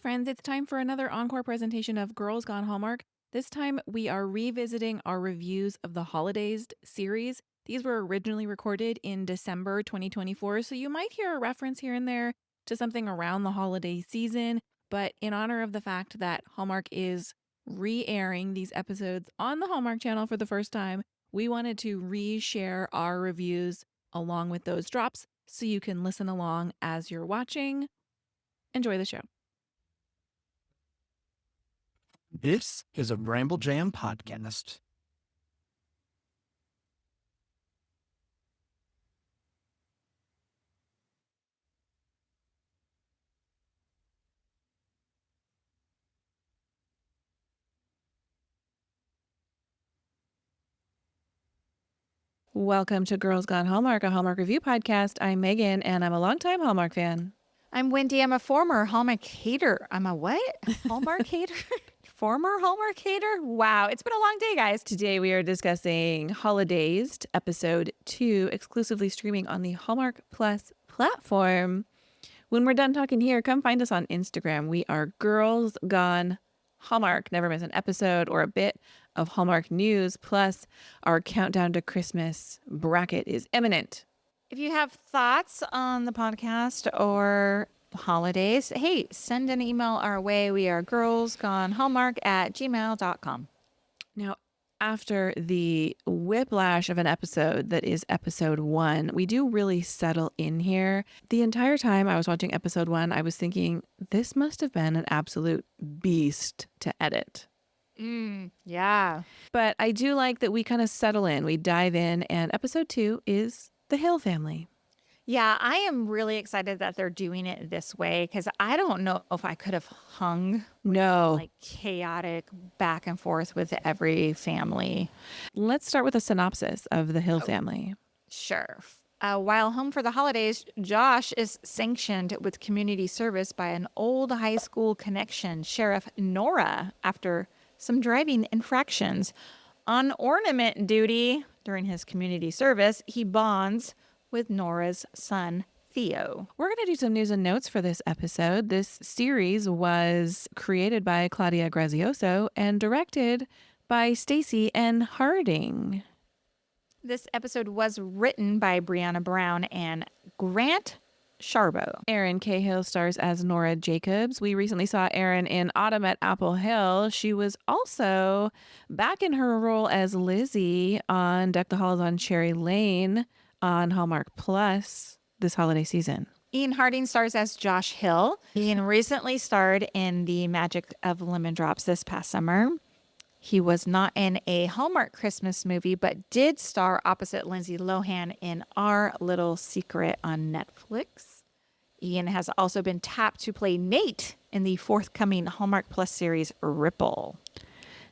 friends, it's time for another encore presentation of Girls Gone Hallmark. This time we are revisiting our reviews of the Holidazed series. These were originally recorded in December 2024, so you might hear a reference here and there to something around the holiday season, but in honor of the fact that Hallmark is re-airing these episodes on the Hallmark channel for the first time, we wanted to re-share our reviews along with those drops so you can listen along as you're watching. Enjoy the show. This is a Bramble Jam podcast. Welcome to Girls Gone Hallmark, a Hallmark review podcast. I'm Megan, and I'm a longtime Hallmark fan. I'm Wendy. I'm a former Hallmark hater. I'm a what? Hallmark hater? Former Hallmark hater? Wow. It's been a long day, guys. Today we are discussing Holidazed, episode 2, exclusively streaming on the Hallmark Plus platform. When we're done talking here, come find us on Instagram. We are Girls Gone Hallmark. Never miss an episode or a bit of Hallmark news. Plus, our countdown to Christmas bracket is imminent. If you have thoughts on the podcast or holidays, hey, send an email our way. We are girlsgonehallmark@gmail.com. Now, after the whiplash of an episode that is episode 1, we do really settle in here. The entire time I was watching episode 1, I was thinking, this must have been an absolute beast to edit. Yeah. But I do like that we kind of settle in, we dive in, and episode 2 is the Hill family. Yeah, I am really excited that they're doing it this way because I don't know if I could have hung like chaotic back and forth with every family. Let's start with a synopsis of the Hill family. Sure. While home for the holidays, Josh is sanctioned with community service by an old high school connection, Sheriff Nora, after some driving infractions. On ornament duty during his community service, he bonds with Nora's son, Theo. We're going to do some news and notes for this episode. This series was created by Claudia Grazioso and directed by Stacey N. Harding. This episode was written by Brianna Brown and Grant Sharbo. Erin Cahill stars as Nora Jacobs. We recently saw Erin in Autumn at Apple Hill. She was also back in her role as Lizzie on Deck the Halls on Cherry Lane on Hallmark Plus this holiday season. Ian Harding stars as Josh Hill. Ian recently starred in The Magic of Lemon Drops this past summer. He was not in a Hallmark Christmas movie, but did star opposite Lindsay Lohan in Our Little Secret on Netflix. Ian has also been tapped to play Nate in the forthcoming Hallmark Plus series Ripple.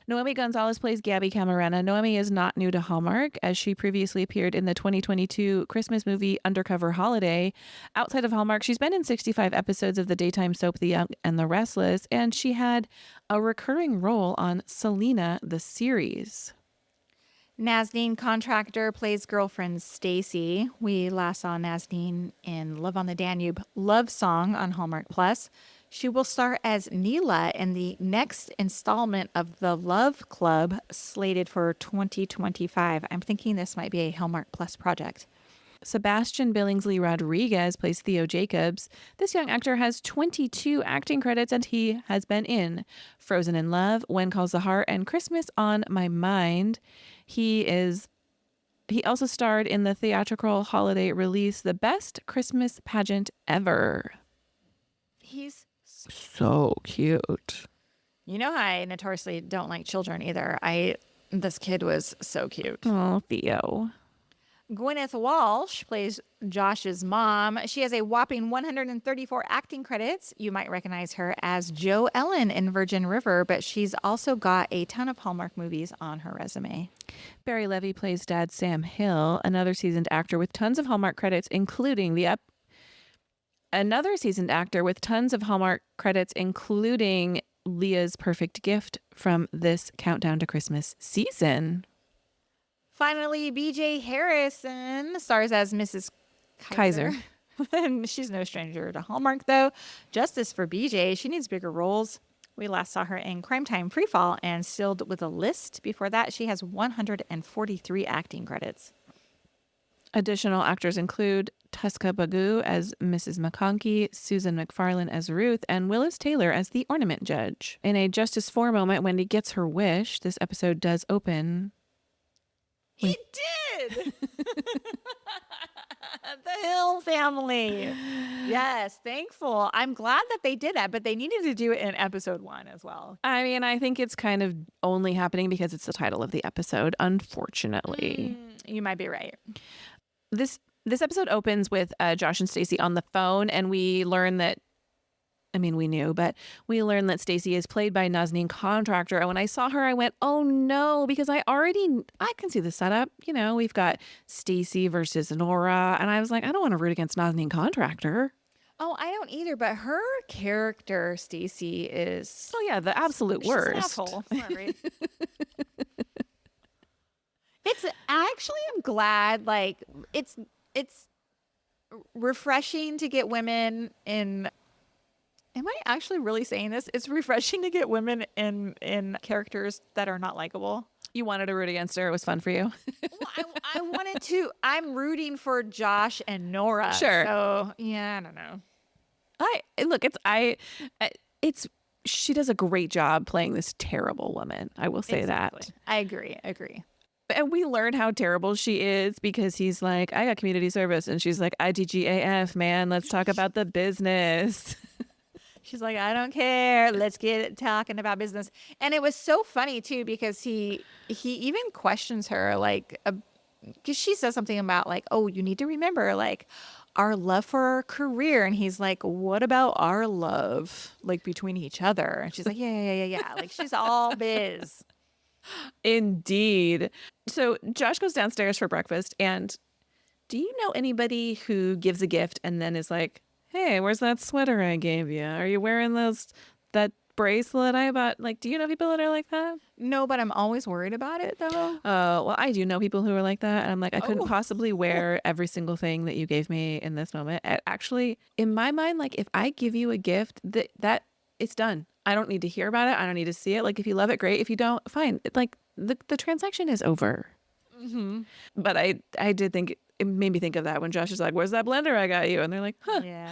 Noemi Gonzalez plays Gabby Camarena. Noemi is not new to Hallmark, as she previously appeared in the 2022 Christmas movie Undercover Holiday. Outside of Hallmark, she's been in 65 episodes of the daytime soap The Young and the Restless, and she had a recurring role on Selena, the series. Nazneen Contractor plays girlfriend Stacy. We last saw Nazneen in Love on the Danube Love Song on Hallmark Plus. She will star as Neela in the next installment of The Love Club, slated for 2025. I'm thinking this might be a Hallmark Plus project. Sebastian Billingsley Rodriguez plays Theo Jacobs. This young actor has 22 acting credits, and he has been in Frozen in Love, When Calls the Heart, and Christmas on My Mind. He also starred in the theatrical holiday release, The Best Christmas Pageant Ever. He's so cute. You know how I notoriously don't like children either. This kid was so cute. Oh, Theo. Gwyneth Walsh plays Josh's mom. She has a whopping 134 acting credits. You might recognize her as Jo Ellen in Virgin River, but she's also got a ton of Hallmark movies on her resume. Barry Levy plays Dad Sam Hill, another seasoned actor with tons of Hallmark credits, including Leah's Perfect Gift from this Countdown to Christmas season. Finally, BJ Harrison stars as Mrs. Kaiser. And she's no stranger to Hallmark, though. Justice for BJ. She needs bigger roles. We last saw her in Crime Time Freefall and Sealed with a List. Before that, she has 143 acting credits. Additional actors include Tuska Bagoo as Mrs. McConkey, Susan McFarlane as Ruth, and Willis Taylor as the ornament judge. In a Justice for moment, Wendy gets her wish. This episode does open. He did! The Hill family. Yes, thankful. I'm glad that they did that, but they needed to do it in episode 1 as well. I mean, I think it's kind of only happening because it's the title of the episode, unfortunately. You might be right. This episode opens with Josh and Stacey on the phone, and we learn that, I mean, we knew, but we learned that Stacey is played by Nazanin Contractor. And when I saw her, I went, oh no, because I can see the setup. You know, we've got Stacey versus Nora. And I was like, I don't want to root against Nazanin Contractor. Oh, I don't either, but her character, Stacey, is... Oh yeah, the absolute she's worst. An asshole. Sorry. I'm glad, like, it's refreshing to get women in... Am I actually really saying this? It's refreshing to get women in characters that are not likable. You wanted to root against her. It was fun for you. Well, I wanted to. I'm rooting for Josh and Nora. Sure. So, yeah, I don't know. She does a great job playing this terrible woman. I will say Exactly. that. I agree. And we learn how terrible she is because he's like, I got community service. And she's like, IDGAF, man. Let's talk about the business. She's like, I don't care. Let's get talking about business. And it was so funny, too, because he even questions her, like, because she says something about, like, oh, you need to remember, like, our love for our career. And he's like, what about our love, like, between each other? And she's like, yeah. Like, she's all biz. Indeed. So Josh goes downstairs for breakfast. And do you know anybody who gives a gift and then is like, hey, where's that sweater I gave you? Are you wearing that bracelet I bought? Like, do you know people that are like that? No, but I'm always worried about it, though. Well, I do know people who are like that. And I'm like, I couldn't possibly wear every single thing that you gave me in this moment. Actually, in my mind, like, if I give you a gift, that it's done. I don't need to hear about it. I don't need to see it. Like, if you love it, great. If you don't, fine. Like, the transaction is over. Mm-hmm. But I did think... It made me think of that when Josh is like, where's that blender I got you? And they're like, huh. Yeah.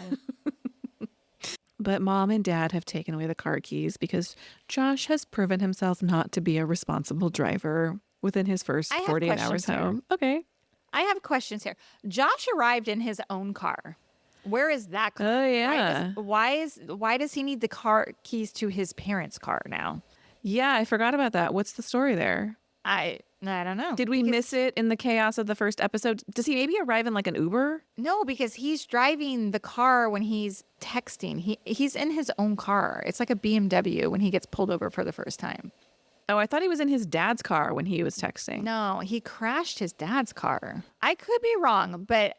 But mom and dad have taken away the car keys because Josh has proven himself not to be a responsible driver within his first 48 hours home. Okay. I have questions here. Josh arrived in his own car. Where is that car? Oh, yeah. Why does he need the car keys to his parents' car now? Yeah, I forgot about that. What's the story there? I don't know. Did we miss it in the chaos of the first episode? Does he maybe arrive in like an Uber? No, because he's driving the car when he's texting. He's in his own car. It's like a BMW when he gets pulled over for the first time. Oh, I thought he was in his dad's car when he was texting. No, he crashed his dad's car. I could be wrong, but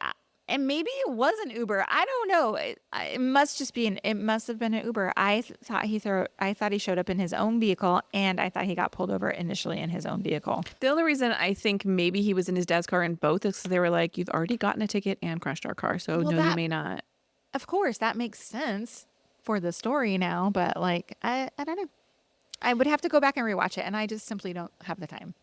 and maybe it was an Uber. I don't know. It must have been an Uber. I thought he showed up in his own vehicle, and I thought he got pulled over initially in his own vehicle. The only reason I think maybe he was in his dad's car in both is because they were like, you've already gotten a ticket and crashed our car, so no, you may not. Of course, that makes sense for the story now, but like, I don't know. I would have to go back and rewatch it, and I just simply don't have the time.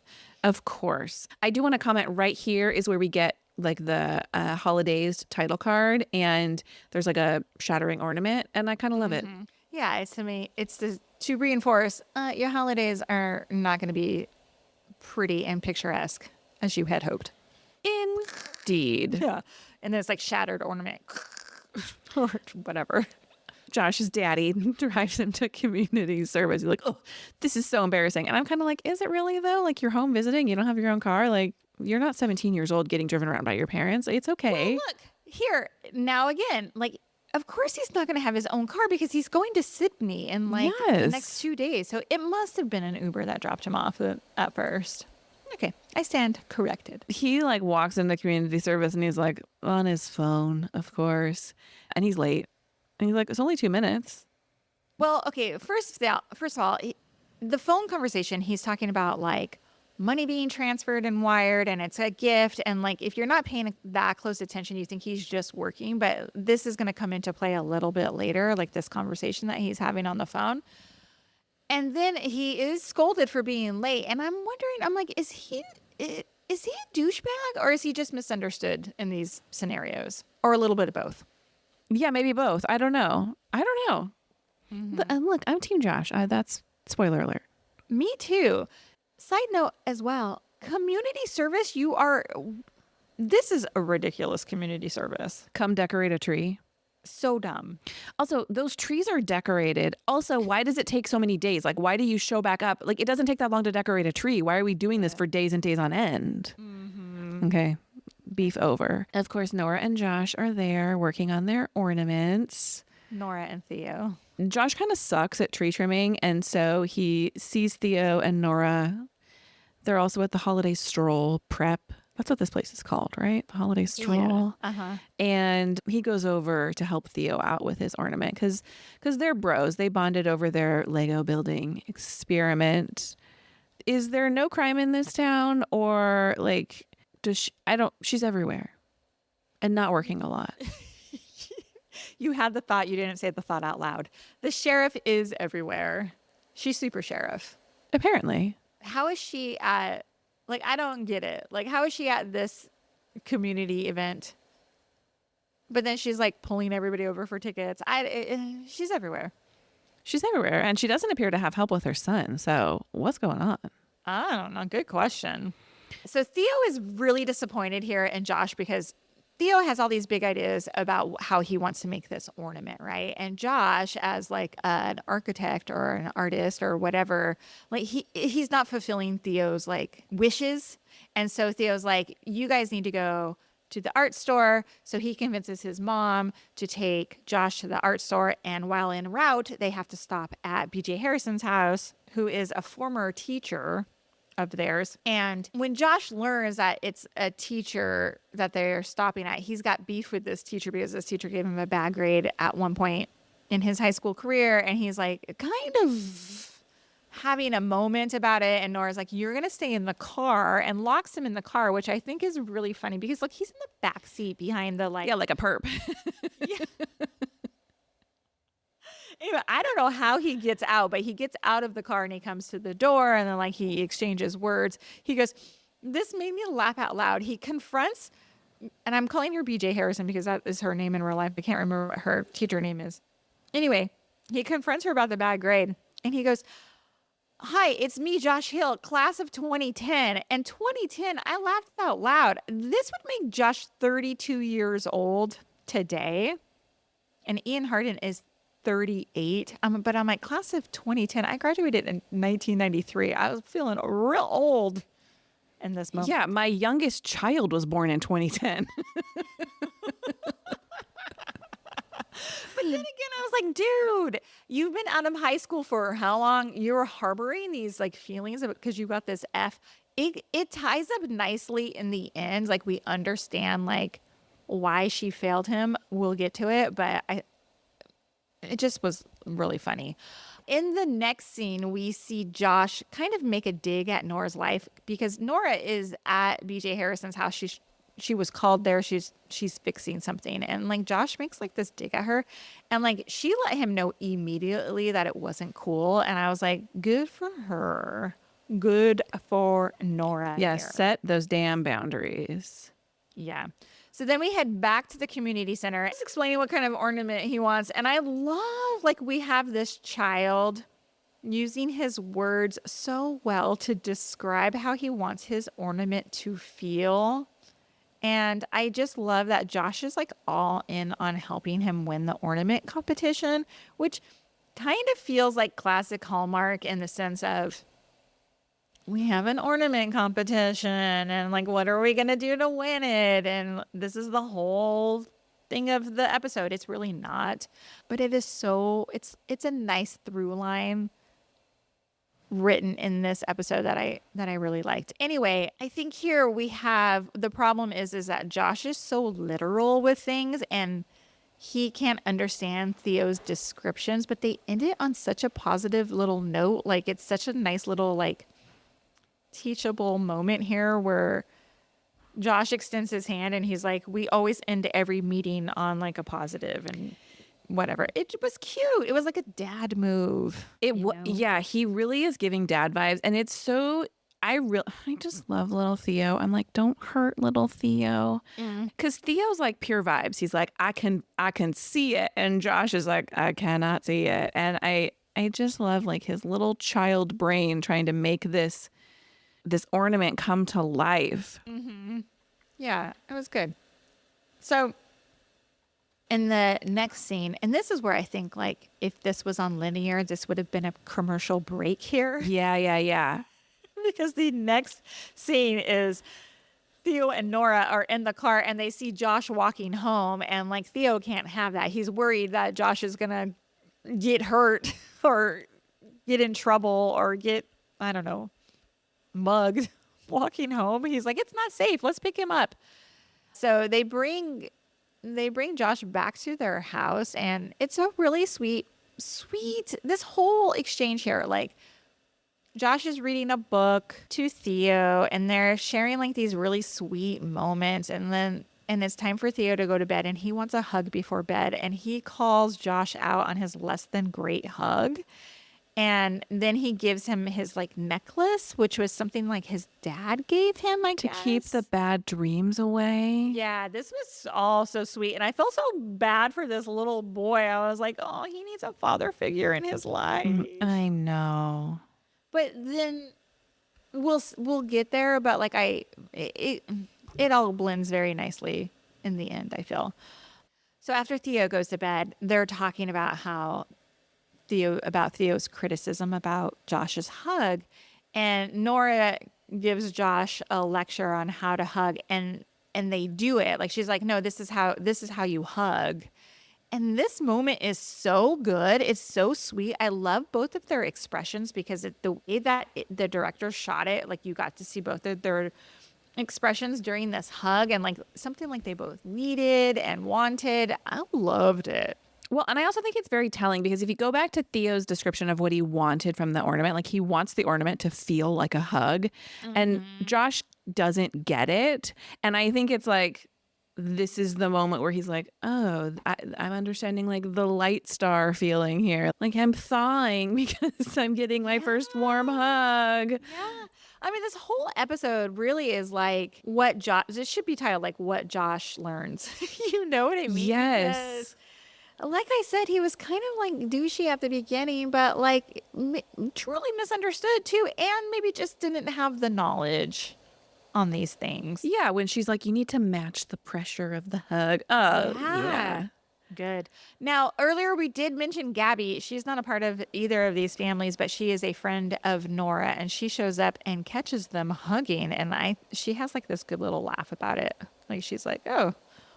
Of course. I do want to comment right here is where we get like the Holidazed title card, and there's like a shattering ornament, and I kind of love it. Yeah, it's to reinforce your holidays are not going to be pretty and picturesque as you had hoped. Indeed. Yeah. And then it's like shattered ornament or whatever. Josh's daddy drives him to community service. He's like, oh, this is so embarrassing. And I'm kind of like, is it really though? Like, you're home visiting, you don't have your own car. Like, you're not 17 years old getting driven around by your parents. It's okay. Well, look, here, now again, like, of course he's not going to have his own car because he's going to Sydney in like the next 2 days. So it must have been an Uber that dropped him off at first. Okay, I stand corrected. He like walks into community service and he's like on his phone, of course. And he's late. And he's like, it's only 2 minutes. Well, okay, first of all, the phone conversation, he's talking about like, money being transferred and wired, and it's a gift. And like, if you're not paying that close attention, you think he's just working. But this is going to come into play a little bit later, like this conversation that he's having on the phone. And then he is scolded for being late. And I'm wondering, I'm like, is he a douchebag, or is he just misunderstood in these scenarios, or a little bit of both? Yeah, maybe both. I don't know. But, look, I'm Team Josh. That's spoiler alert. Me too. Side note as well, community service, this is a ridiculous community service. Come decorate a tree. So dumb. Also, those trees are decorated. Also, why does it take so many days? Like, why do you show back up? Like, it doesn't take that long to decorate a tree. Why are we doing this for days and days on end? Okay. Beef over. Of course, Nora and Josh are there working on their ornaments. Nora and Theo. Josh kind of sucks at tree trimming, and so he sees Theo and Nora. They're also at the holiday stroll prep. That's what this place is called, right? The holiday stroll. Yeah. And he goes over to help Theo out with his ornament because they're bros. They bonded over their Lego building experiment. Is there no crime in this town, or like she's everywhere and not working a lot. You had the thought, you didn't say the thought out loud. The sheriff is everywhere. She's super sheriff. Apparently. How is she at, like, I don't get it. Like, how is she at this community event? But then she's like pulling everybody over for tickets. She's everywhere. She's everywhere. And she doesn't appear to have help with her son. So what's going on? I don't know. Good question. So Theo is really disappointed here in Josh because Theo has all these big ideas about how he wants to make this ornament, right? And Josh, as like an architect or an artist or whatever, like he's not fulfilling Theo's like wishes. And so Theo's like, you guys need to go to the art store. So he convinces his mom to take Josh to the art store. And while en route, they have to stop at BJ Harrison's house, who is a former teacher of theirs. And when Josh learns that it's a teacher that they're stopping at, he's got beef with this teacher because this teacher gave him a bad grade at one point in his high school career. And he's like kind of having a moment about it. And Nora's like, you're going to stay in the car, and locks him in the car, which I think is really funny because look, he's in the back seat behind the like. Yeah, like a perp. Yeah. Anyway, I don't know how he gets out, but he gets out of the car and he comes to the door, and then like he exchanges words. He goes, this made me laugh out loud. He confronts, and I'm calling her BJ Harrison because that is her name in real life. I can't remember what her teacher name is. Anyway, he confronts her about the bad grade, and he goes, hi, it's me, Josh Hill, class of 2010. And 2010, I laughed out loud. This would make Josh 32 years old today. And Ian Harden is 38. But I'm like, class of 2010. I graduated in 1993. I was feeling real old in this moment. Yeah, my youngest child was born in 2010. But then again, I was like, dude, you've been out of high school for how long? You're harboring these like feelings because you got this F. It ties up nicely in the end. Like we understand like why she failed him. We'll get to it, but it just was really funny. In the next scene, we see Josh kind of make a dig at Nora's life because Nora is at BJ Harrison's house. She was called there. She's fixing something. And like Josh makes like this dig at her. And like she let him know immediately that it wasn't cool. And I was like, good for her. Good for Nora. Yeah, here. set those damn boundaries. Yeah. So then we head back to the community center. He's explaining what kind of ornament he wants. And I love like we have this child using his words so well to describe how he wants his ornament to feel. And I just love that Josh is like all in on helping him win the ornament competition, which kind of feels like classic Hallmark in the sense of we have an ornament competition and like, what are we going to do to win it? And this is the whole thing of the episode. It's really not, but it is so, it's a nice through line written in this episode that I really liked. Anyway, I think here we have the problem is that Josh is so literal with things and he can't understand Theo's descriptions, but they end it on such a positive little note. Like it's such a nice little like teachable moment here where Josh extends his hand and he's like, we always end every meeting on like a positive and whatever. It was cute. It was like a dad move. Yeah, he really is giving dad vibes, and it's so. I just love little Theo. I'm like, don't hurt little Theo, because Theo's like pure vibes. He's like, I can see it, and Josh is like, I cannot see it, and I just love like his little child brain trying to make this ornament come to life. Yeah, it was good. So in the next scene, and this is where I think like if this was on linear, this would have been a commercial break here. Yeah. Because the next scene is Theo and Nora are in the car and they see Josh walking home, and like Theo can't have that. He's worried that Josh is going to get hurt or get in trouble or get, I don't know, mugged walking home. He's like, it's not safe. Let's pick him up. So they bring Josh back to their house, and it's a really sweet, this whole exchange here. Like, Josh is reading a book to Theo, and they're sharing like these really sweet moments. And it's time for Theo to go to bed, and he wants a hug before bed. And he calls Josh out on his less than great hug. And then he gives him his like necklace, which was something like his dad gave him, I guess. To keep the bad dreams away. Yeah, this was all so sweet. And I felt so bad for this little boy. I was like, oh, he needs a father figure in his life. I know. But then we'll get there. But like it all blends very nicely in the end, I feel. So after Theo goes to bed, they're talking about Theo's criticism about Josh's hug, and Nora gives Josh a lecture on how to hug, and they do it. Like, she's like, no, this is how you hug. And this moment is so good. It's so sweet. I love both of their expressions because the way that the director shot it, like you got to see both of their expressions during this hug, and like something like they both needed and wanted. I loved it. Well, and I also think it's very telling because if you go back to Theo's description of what he wanted from the ornament, like he wants the ornament to feel like a hug, and Josh doesn't get it. And I think it's like, this is the moment where he's like, oh, I'm understanding like the light star feeling here. Like I'm thawing because I'm getting my first warm hug. Yeah. I mean, this whole episode really is like what Josh, this should be titled like what Josh learns. You know what I mean? Yes. Because, like I said, he was kind of like douchey at the beginning, but like truly misunderstood too, and maybe just didn't have the knowledge on these things. Yeah, when she's like, you need to match the pressure of the hug. Oh, yeah. Good. Now, earlier we did mention Gabby. She's not a part of either of these families, but she is a friend of Nora, and she shows up and catches them hugging, and she has like this good little laugh about it. Like she's like, oh,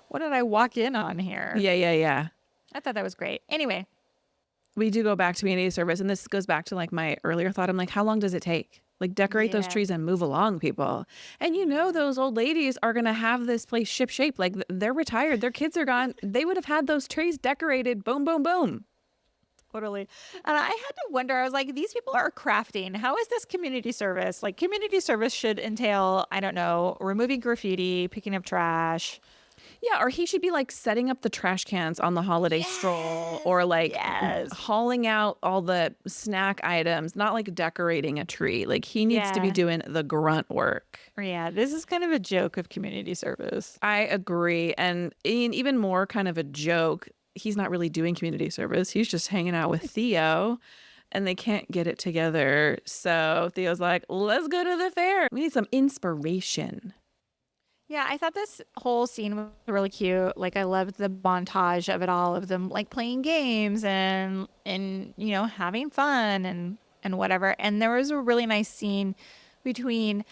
what did I walk in on here? Yeah. I thought that was great. Anyway. We do go back to community service, and this goes back to like my earlier thought. I'm like, how long does it take? Like decorate those trees and move along, people. And you know those old ladies are going to have this place ship shape. Like they're retired. Their kids are gone. They would have had those trees decorated. Boom, boom, boom. Totally. And I had to wonder, I was like, these people are crafting. How is this community service? Like community service should entail, I don't know, removing graffiti, picking up trash. Yeah, or he should be like setting up the trash cans on the holiday stroll, or like hauling out all the snack items, not like decorating a tree. Like he needs to be doing the grunt work. Yeah, this is kind of a joke of community service. I agree. And even more kind of a joke, he's not really doing community service. He's just hanging out with Theo, and they can't get it together. So Theo's like, let's go to the fair. We need some inspiration. Yeah, I thought this whole scene was really cute. Like, I loved the montage of it all, of them like playing games and you know, having fun and whatever. And there was a really nice scene between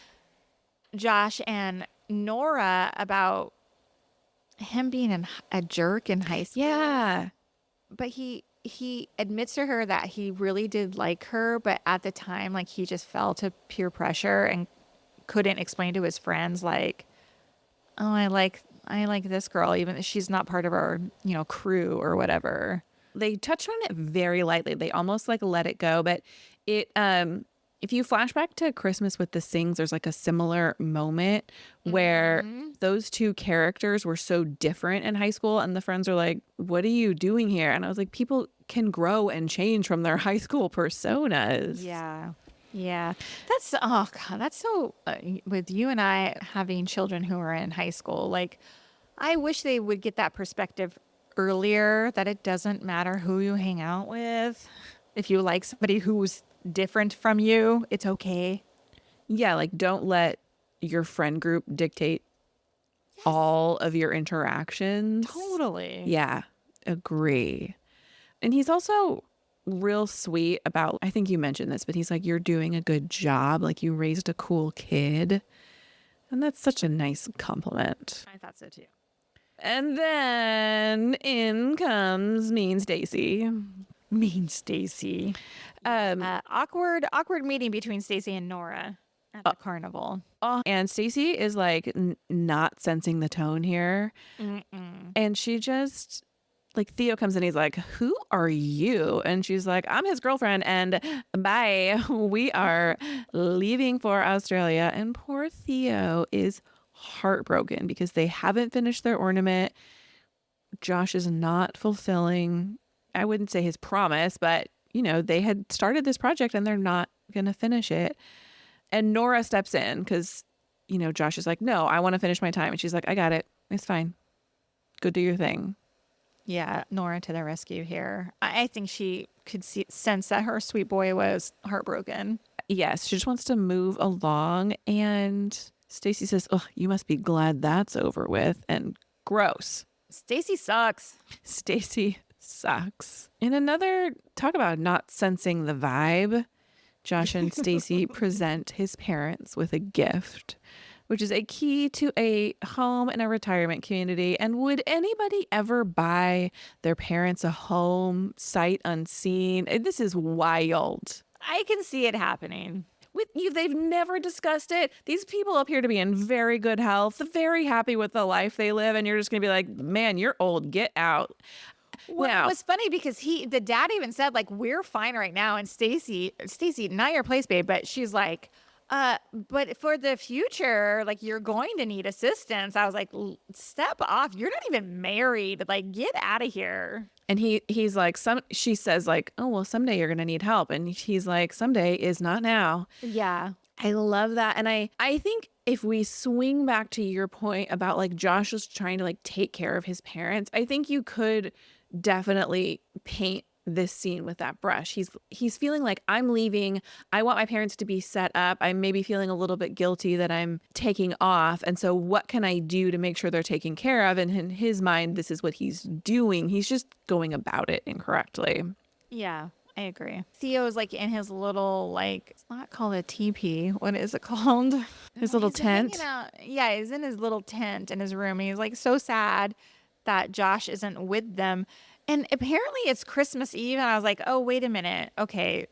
Josh and Nora about him being a jerk in high school. Yeah. But he admits to her that he really did like her, but at the time, like, he just fell to peer pressure and couldn't explain to his friends, like, oh, I like this girl, even if she's not part of our, you know, crew or whatever. They touched on it very lightly. They almost like let it go, but If you flash back to Christmas with the Sings, there's like a similar moment where those two characters were so different in high school, and the friends are like, what are you doing here? And I was like, people can grow and change from their high school personas. Yeah. Yeah. That's, oh God, that's so, with you and I having children who are in high school, like, I wish they would get that perspective earlier, that it doesn't matter who you hang out with. If you like somebody who's different from you, it's okay. Yeah, like don't let your friend group dictate all of your interactions. Totally. Yeah, agree. And he's also real sweet about, I think you mentioned this, but he's like, you're doing a good job. Like you raised a cool kid. And that's such a nice compliment. I thought so too. And then in comes Mean Stacy. Mean Stacy. Awkward meeting between Stacy and Nora at the carnival. And Stacy is like not sensing the tone here. And she just, like, Theo comes in, he's like, who are you? And she's like, I'm his girlfriend, and bye. We are leaving for Australia. And poor Theo is heartbroken because they haven't finished their ornament. Josh is not fulfilling, I wouldn't say his promise, but, you know, they had started this project and they're not going to finish it. And Nora steps in because, you know, Josh is like, no, I want to finish my time. And she's like, I got it. It's fine. Go do your thing. Yeah, Nora to the rescue here. I think she could sense that her sweet boy was heartbroken. Yes, she just wants to move along. And Stacy says, oh, you must be glad that's over with. And gross. Stacy sucks. Stacy sucks. In another, talk about not sensing the vibe, Josh and Stacy present his parents with a gift, which is a key to a home in a retirement community. And would anybody ever buy their parents a home sight unseen? This is wild. I can see it happening. With you, they've never discussed it. These people appear to be in very good health, very happy with the life they live, and you're just gonna be like, man, you're old, get out. Well, it was funny because the dad even said, like, we're fine right now. And Stacy, not your place, babe, but she's like, but for the future, like, you're going to need assistance. I was like, step off. You're not even married. Like, get out of here. And he's like, she says like, oh, well, someday you're going to need help. And he's like, someday is not now. Yeah. I love that. And I think if we swing back to your point about like Josh was trying to like take care of his parents, I think you could definitely paint this scene with that brush. He's feeling like, I'm leaving. I want my parents to be set up. I'm maybe feeling a little bit guilty that I'm taking off. And so what can I do to make sure they're taken care of? And in his mind, this is what he's doing. He's just going about it incorrectly. Yeah, I agree. Theo's like in his little, like, it's not called a teepee. What is it called? His little tent. Yeah, he's in his little tent in his room. He's like so sad that Josh isn't with them. And apparently it's Christmas Eve. And I was like, oh, wait a minute. Okay.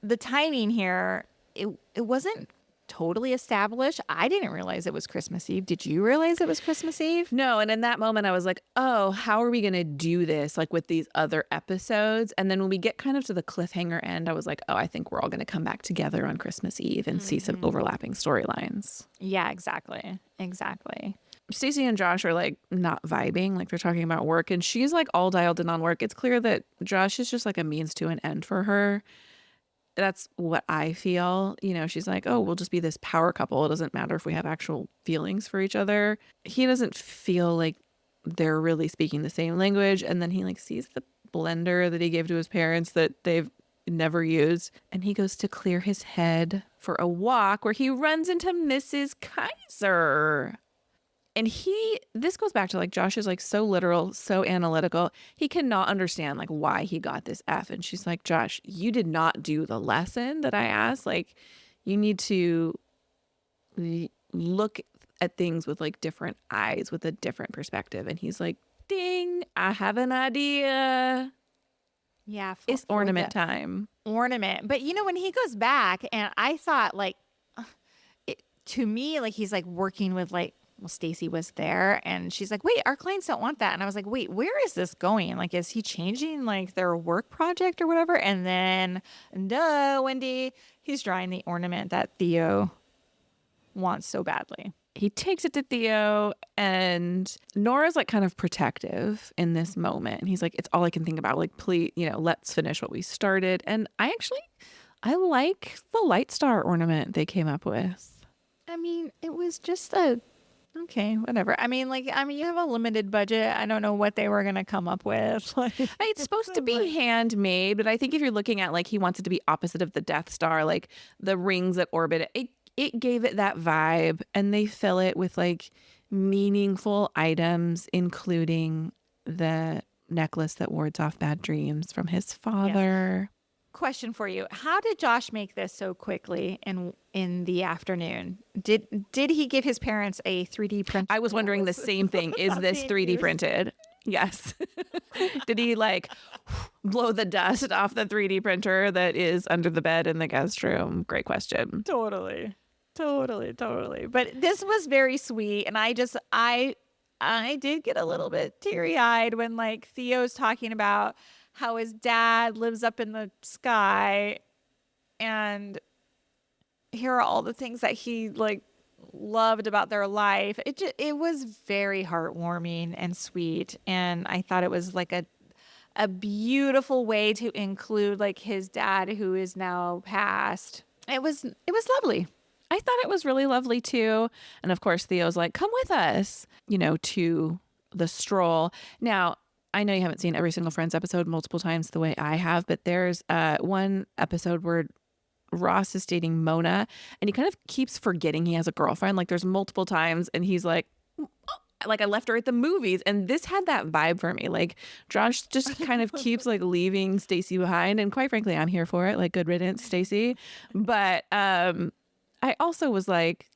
The timing here, it wasn't totally established. I didn't realize it was Christmas Eve. Did you realize it was Christmas Eve? No. And in that moment, I was like, oh, how are we going to do this? Like with these other episodes. And then when we get kind of to the cliffhanger end, I was like, oh, I think we're all going to come back together on Christmas Eve and see some overlapping storylines. Yeah, exactly. Exactly. Stacy and Josh are like not vibing, like they're talking about work, and she's like all dialed in on work. It's clear that Josh is just like a means to an end for her. That's what I feel. You know, she's like, oh, we'll just be this power couple. It doesn't matter if we have actual feelings for each other. He doesn't feel like they're really speaking the same language. And then he like sees the blender that he gave to his parents that they've never used. And he goes to clear his head for a walk where he runs into Mrs. Kaiser. And this goes back to like Josh is like so literal, so analytical. He cannot understand like why he got this F. And she's like, Josh, you did not do the lesson that I asked. Like you need to look at things with like different eyes, with a different perspective. And he's like, ding, I have an idea. Yeah. It's ornament time. Ornament. But you know, when he goes back and I thought like, to me, like he's like working with like Well, Stacy was there and she's like, wait, our clients don't want that. And I was like, wait, where is this going? Like, is he changing like their work project or whatever? And then, duh, Wendy, he's drawing the ornament that Theo wants so badly. He takes it to Theo, and Nora's like kind of protective in this moment. And he's like, it's all I can think about. Like, please, let's finish what we started. And I like the light star ornament they came up with. I mean, it was just okay, whatever. You have a limited budget. I don't know what they were going to come up with. It's supposed to be handmade, but I think if you're looking at like he wants it to be opposite of the Death Star, like the rings that orbit it, it gave it that vibe, and they fill it with like meaningful items, including the necklace that wards off bad dreams from his father. Yes. Question for you. How did Josh make this so quickly in the afternoon? Did he give his parents a 3D print? I was wondering the same thing. Is this 3D printed? Yes. Did he like blow the dust off the 3D printer that is under the bed in the guest room? Great question. Totally. But this was very sweet, and I did get a little bit teary-eyed when like Theo's talking about how his dad lives up in the sky, and here are all the things that he like loved about their life. It was very heartwarming and sweet, and I thought it was like a beautiful way to include like his dad who is now passed. It was lovely. I thought it was really lovely too. And of course, Theo's like, come with us, to the stroll. Now, I know you haven't seen every single Friends episode multiple times the way I have, but there's one episode where Ross is dating Mona, and he kind of keeps forgetting he has a girlfriend. Like there's multiple times, and he's like, I left her at the movies. And this had that vibe for me. Like Josh just kind of keeps like leaving Stacy behind. And quite frankly, I'm here for it. Like good riddance, Stacy. But I also was like,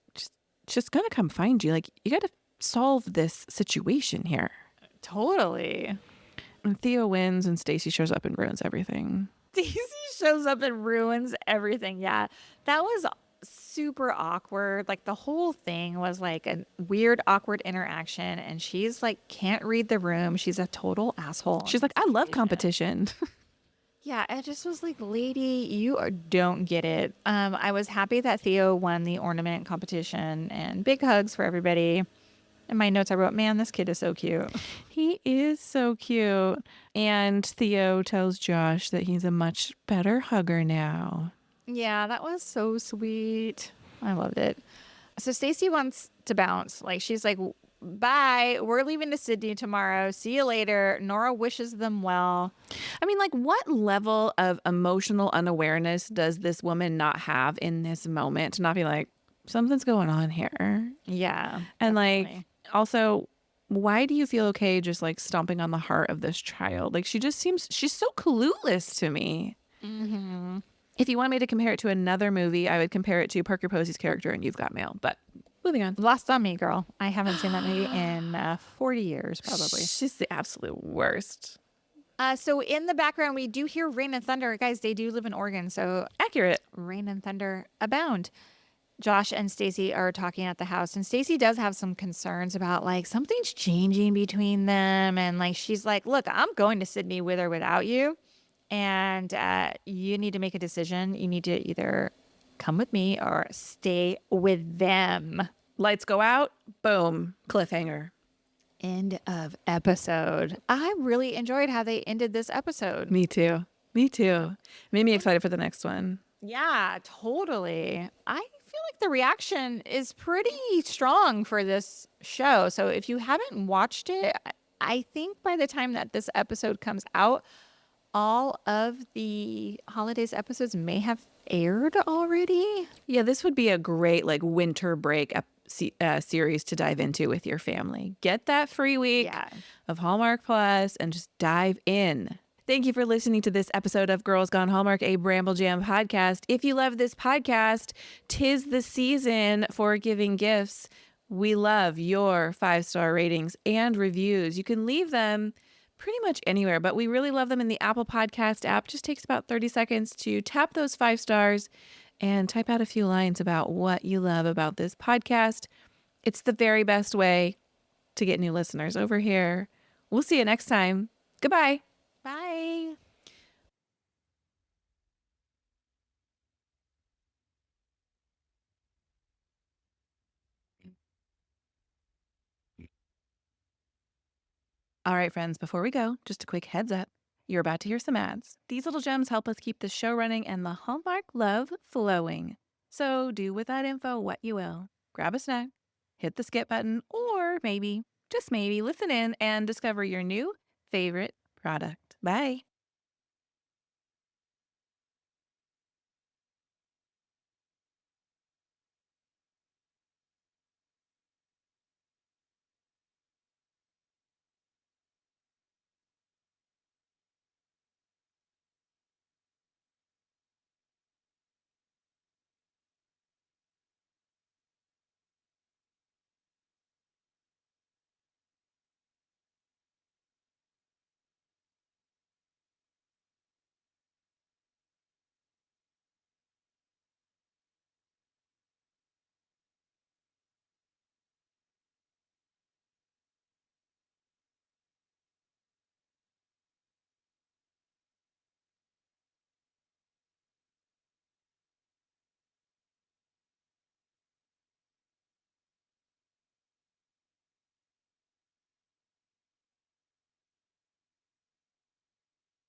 just gonna come find you. Like, you got to solve this situation here. Totally. And Theo wins, and Stacy shows up and ruins everything. Stacy shows up and ruins everything. Yeah, that was super awkward. Like the whole thing was like a weird, awkward interaction, and she's like can't read the room. She's a total asshole. She's like, I love competition. Yeah, it just was like, lady, you don't get it. I was happy that Theo won the ornament competition, and big hugs for everybody. In my notes, I wrote, man, this kid is so cute. He is so cute. And Theo tells Josh that he's a much better hugger now. Yeah, that was so sweet. I loved it. So Stacy wants to bounce. Like, she's like, bye, we're leaving to Sydney tomorrow. See you later. Nora wishes them well. I mean, like, what level of emotional unawareness does this woman not have in this moment to not be like, something's going on here? Yeah. And definitely. like, also, why do you feel okay just like stomping on the heart of this child? Like, she's so clueless to me. Mm-hmm. If you want me to compare it to another movie, I would compare it to Parker Posey's character in You've Got Mail. But moving on. Lost on Me, girl. I haven't seen that movie in 40 years, probably. She's the absolute worst. So in the background, we do hear rain and thunder. Guys, they do live in Oregon, so Accurate. rain and thunder abound. Josh and Stacy are talking at the house, and Stacy does have some concerns about like something's changing between them. And like, she's like, look, I'm going to Sydney with or without you. And you need to make a decision. You need to either come with me or stay with them. Lights go out. Boom. Cliffhanger. End of episode. I really enjoyed how they ended this episode. Me too. Made me excited for the next one. Yeah, totally. I feel like the reaction is pretty strong for this show. So if you haven't watched it, I think by the time that this episode comes out, all of the Holidazed episodes may have aired already. Yeah, this would be a great like winter break series to dive into with your family. Get that free week of Hallmark Plus and just dive in. Thank you for listening to this episode of Girls Gone Hallmark, a Bramble Jam podcast. If you love this podcast, 'tis the season for giving gifts. We love your 5-star ratings and reviews. You can leave them pretty much anywhere, but we really love them in the Apple Podcast app. Just takes about 30 seconds to tap those 5 stars and type out a few lines about what you love about this podcast. It's the very best way to get new listeners over here. We'll see you next time. Goodbye. Bye. All right, friends, before we go, just a quick heads up. You're about to hear some ads. These little gems help us keep the show running and the Hallmark love flowing. So do with that info what you will. Grab a snack, hit the skip button, or maybe, just maybe, listen in and discover your new favorite product. Bye.